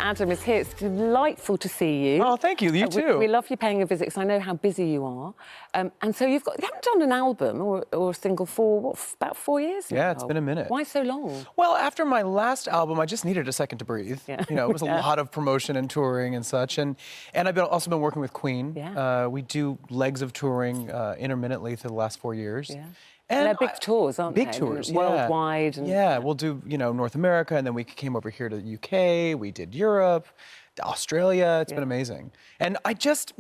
Adam is here. It's delightful to see you. Oh, thank you. You too. We love you paying a visit because I know how busy you are. And so you haven't done an album or a single for, about 4 years now? Yeah, it's been a minute. Why so long? Well, after my last album, I just needed a second to breathe. Yeah. You know, it was a lot of promotion and touring and such. And I've also been working with Queen. Yeah. We do legs of touring intermittently for the last 4 years. Yeah. And they're big tours, aren't they? Big tours, Worldwide. And, yeah, we'll do, North America, and then we came over here to the UK, we did Europe, Australia. It's been amazing. And I just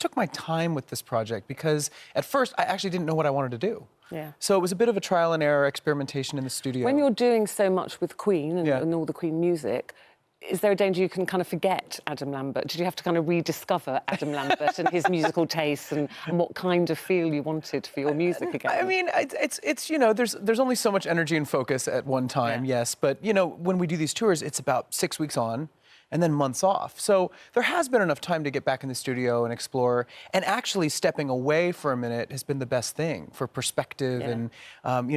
took my time with this project because at first I actually didn't know what I wanted to do. Yeah. So it was a bit of a trial and error experimentation in the studio. When you're doing so much with Queen and all the Queen music, is there a danger you can kind of forget Adam Lambert? Did you have to kind of rediscover Adam Lambert and his musical tastes and what kind of feel you wanted for your music again? I mean, it's there's only so much energy and focus at one time, yes. But, when we do these tours, it's about 6 weeks on and then months off. So there has been enough time to get back in the studio and explore. And actually stepping away for a minute has been the best thing for perspective and,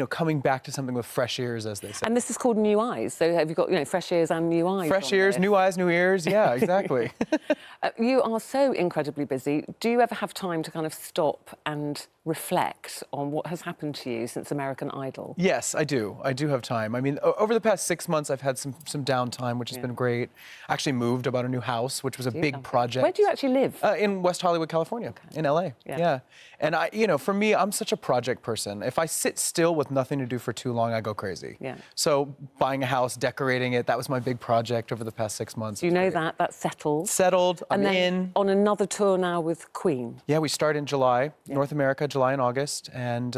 coming back to something with fresh ears, as they say. And this is called New Eyes. So have you got, fresh ears and new eyes? Fresh ears, new eyes, new ears. Yeah, exactly. You are so incredibly busy. Do you ever have time to kind of stop and reflect on what has happened to you since American Idol? Yes, I do. I do have time. I mean, over the past 6 months, I've had some downtime, which has been great. I actually moved about a new house, which was a big project. Where do you actually live? In West Hollywood, California, in LA. Yeah. And for me, I'm such a project person. If I sit still with nothing to do for too long, I go crazy. Yeah. So buying a house, decorating it, that was my big project over the past 6 months. Do you know that? That's settled. Settled. I'm and then in. On another tour now with Queen. Yeah, we start in July, North America, July and August. And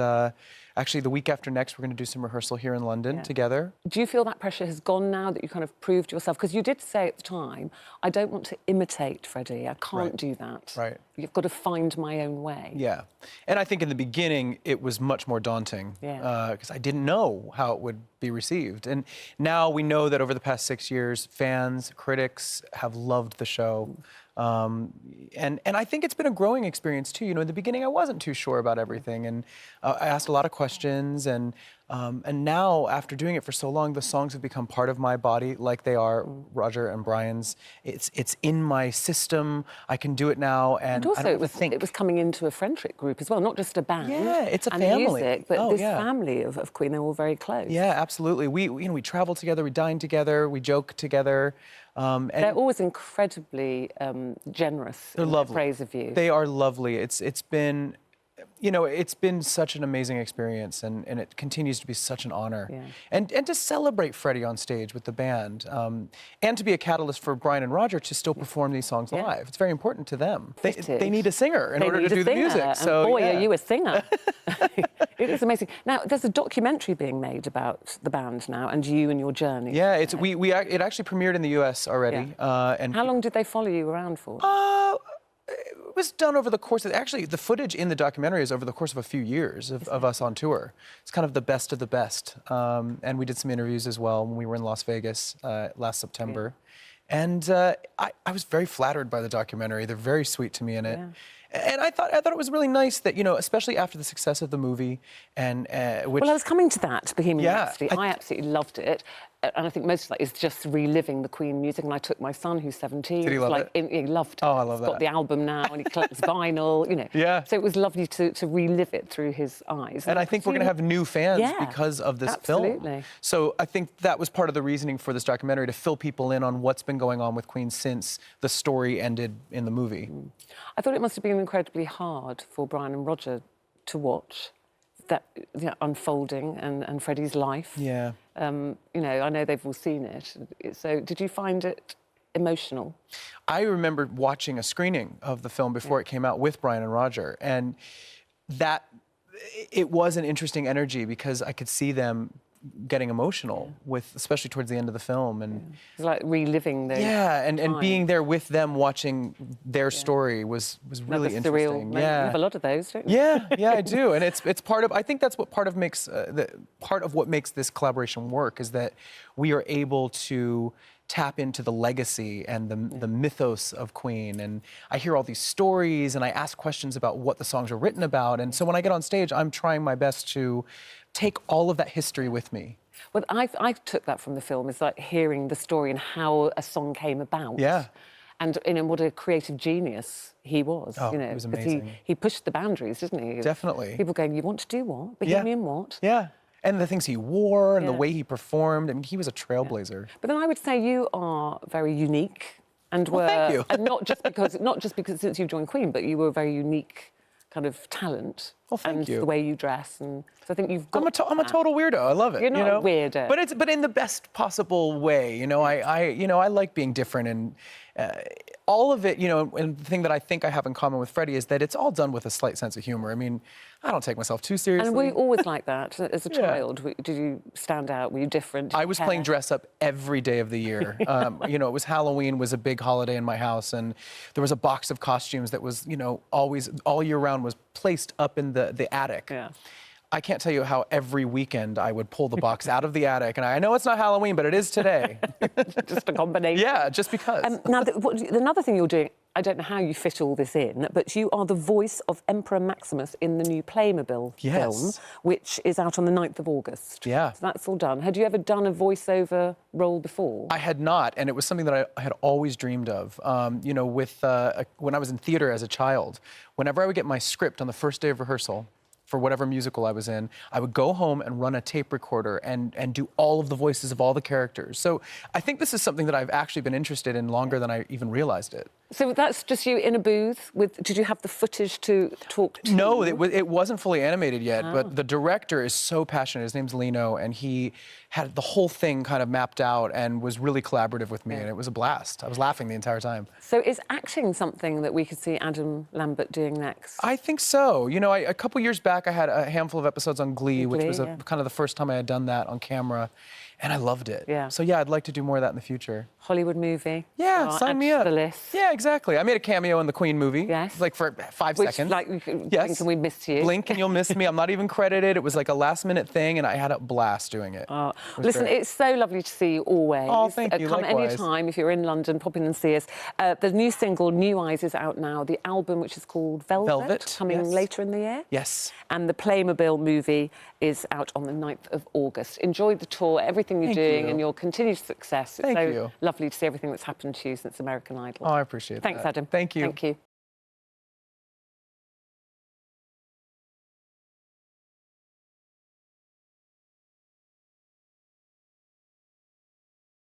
actually, the week after next, we're going to do some rehearsal here in London together. Do you feel that pressure has gone now that you kind of proved yourself? Because you did say at the time, I don't want to imitate Freddie. I can't do that. Right. You've got to find my own way. Yeah. And I think in the beginning, it was much more daunting. Because I didn't know how it would be received. And now we know that over the past 6 years, fans, critics have loved the show. And I think it's been a growing experience too. In the beginning I wasn't too sure about everything, and I asked a lot of questions, and now after doing it for so long, the songs have become part of my body, like they are Roger and Brian's. It's in my system. I can do it now, and also I don't think it was coming into a friendship group as well, not just a band. Yeah, it's a and family. Music, but this family of Queen, they're all very close. Yeah, absolutely. We travel together, we dine together, we joke together. And they're always incredibly generous in their praise of you. They are lovely. It's been, it's been such an amazing experience, and it continues to be such an honor. Yeah. And to celebrate Freddie on stage with the band, and to be a catalyst for Brian and Roger to still perform these songs live. It's very important to them. They need a singer in order to do the music. And so boy, are you a singer. It is amazing. Now, there's a documentary being made about the band now and you and your journey. Yeah, it actually premiered in the US already. And how long did they follow you around for? It was done over the course of, actually, the footage in the documentary is over the course of a few years of us on tour. It's kind of the best of the best. And we did some interviews as well when we were in Las Vegas last September. And I was very flattered by the documentary. They're very sweet to me in it. And I thought it was really nice that, especially after the success of the movie, and which... Well, I was coming to that, Bohemian Rhapsody. I absolutely loved it. And I think most of that is just reliving the Queen music. And I took my son, who's 17. Did he love it? He loved it. Oh, I love that. He's got the album now, and he collects vinyl, Yeah. So it was lovely to relive it through his eyes. And I think we're going to have new fans because of this film. So I think that was part of the reasoning for this documentary, to fill people in on what's been going on with Queen since the story ended in the movie. I thought it must have been incredibly hard for Brian and Roger to watch that unfolding and Freddie's life. Yeah. I know they've all seen it. So did you find it emotional? I remember watching a screening of the film before it came out with Brian and Roger, and it was an interesting energy because I could see them getting emotional especially towards the end of the film, and it's like reliving the and being there with them watching their story was really interesting. You have a lot of those, don't you? Yeah, I do, and it's part of. I think that's what part of what makes this collaboration work, is that we are able to tap into the legacy and the mythos of Queen. And I hear all these stories, and I ask questions about what the songs are written about. And so when I get on stage, I'm trying my best to take all of that history with me Well, I took that from the film, is like hearing the story and how a song came about. Yeah. And what a creative genius he was. Oh, you know, he was amazing. He pushed the boundaries, didn't he? Definitely. People going, you want to do what? Bohemian what? Yeah. And the things he wore and the way he performed. I mean, he was a trailblazer. But then I would say you are very unique and thank you. and not just because since you've joined Queen, but you were a very unique kind of talent. Well, thank you. The way you dress, and so I think you've got. I'm a total weirdo. I love it. You're not a weirdo, but in the best possible way. You know, I like being different, and all of it. You know, and the thing that I think I have in common with Freddie is that it's all done with a slight sense of humor. I mean, I don't take myself too seriously. And were you always like that as a child? Did you stand out? Were you different? I was playing dress up every day of the year. You know, it was Halloween was a big holiday in my house, and there was a box of costumes that was, you know, always all year round was placed up in the attic. Yeah. I can't tell you how every weekend I would pull the box out of the attic, and I know it's not Halloween, but it is today. Just a combination. Yeah, just because. Now, another thing you're doing, I don't know how you fit all this in, but you are the voice of Emperor Maximus in the new Playmobil film, which is out on the 9th of August. Yeah. So that's all done. Had you ever done a voiceover role before? I had not, and it was something that I had always dreamed of. You know, when I was in theater as a child, whenever I would get my script on the first day of rehearsal, for whatever musical I was in, I would go home and run a tape recorder and do all of the voices of all the characters. So I think this is something that I've actually been interested in longer than I even realized it. So that's just you in a booth with, did you have the footage to talk to? No, it wasn't fully animated yet, but the director is so passionate. His name's Lino, and he had the whole thing kind of mapped out and was really collaborative with me, and it was a blast. I was laughing the entire time. So is acting something that we could see Adam Lambert doing next? I think so. You know, a couple years back, I had a handful of episodes on Glee, which was kind of the first time I had done that on camera, and I loved it. Yeah. So yeah, I'd like to do more of that in the future. Hollywood movie. Yeah, sign me up. To the list. Yeah, exactly. I made a cameo in the Queen movie. Yes. Like for 5 Which, seconds. like, blink and we missed you. Blink and you'll miss me. I'm not even credited. It was like a last-minute thing, and I had a blast doing it. Listen, it's so lovely to see you always. Oh, thank you. Come Likewise. anytime if you're in London, pop in and see us. The new single, New Eyes, is out now. The album, which is called Velvet, coming later in the year. Yes. And the Playmobil movie is out on the 9th of August. Enjoy the tour, everything you're doing, and your continued success. It's so lovely to see everything that's happened to you since American Idol. Oh, I appreciate that. Thanks, Adam. Thank you. Thank you.